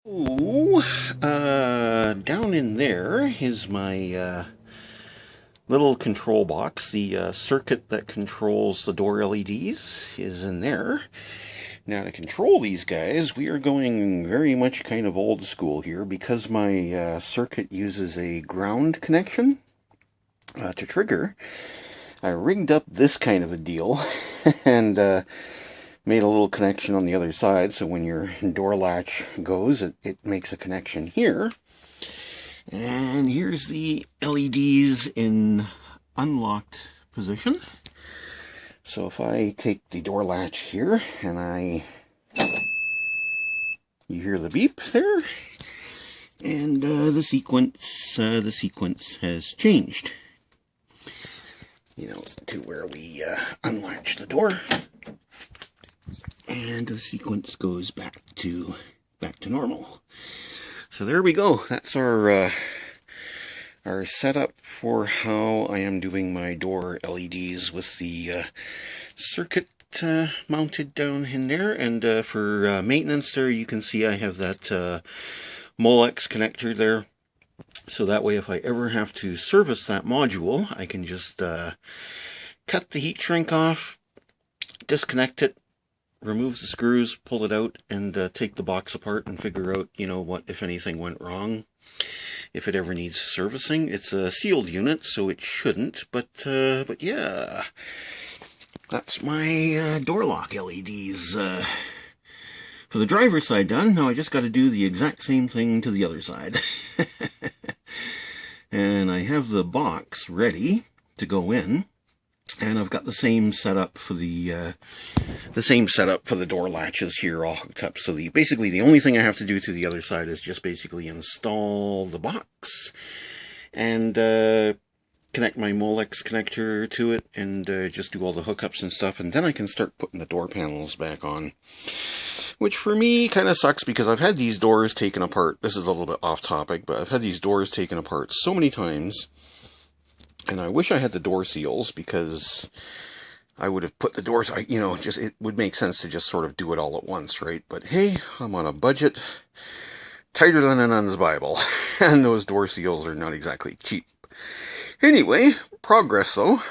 Ooh, down in there is my little control box. The circuit that controls the door LEDs is in there. Now to control these guys, we are going very much kind of old school here because my circuit uses a ground connection to trigger. I rigged up this kind of a deal and made a little connection on the other side, so when your door latch goes, it makes a connection here. And here's the LEDs in unlocked position. So if I take the door latch here and you hear the beep there, and the sequence has changed. You know, to where we unlatch the door, and the sequence goes back to normal. So there we go. That's our setup for how I am doing my door LEDs with the circuit mounted down in there. And for maintenance there, you can see I have that Molex connector there. So that way if I ever have to service that module, I can just cut the heat shrink off, disconnect it, remove the screws, pull it out, and take the box apart and figure out, you know, what, if anything, went wrong. If it ever needs servicing. It's a sealed unit, so it shouldn't, but yeah. That's my door lock LEDs for the driver's side done. Now I just got to do the exact same thing to the other side. And I have the box ready to go in. And I've got the same setup for the door latches here all hooked up. So basically the only thing I have to do to the other side is just basically install the box and connect my Molex connector to it and just do all the hookups and stuff. And then I can start putting the door panels back on. Which for me kind of sucks because I've had these doors taken apart. This is a little bit off topic, but I've had these doors taken apart so many times. And I wish I had the door seals because I would have put the doors, you know, just it would make sense to just sort of do it all at once, right? But hey, I'm on a budget, tighter than a nun's Bible, and those door seals are not exactly cheap. Anyway, progress though.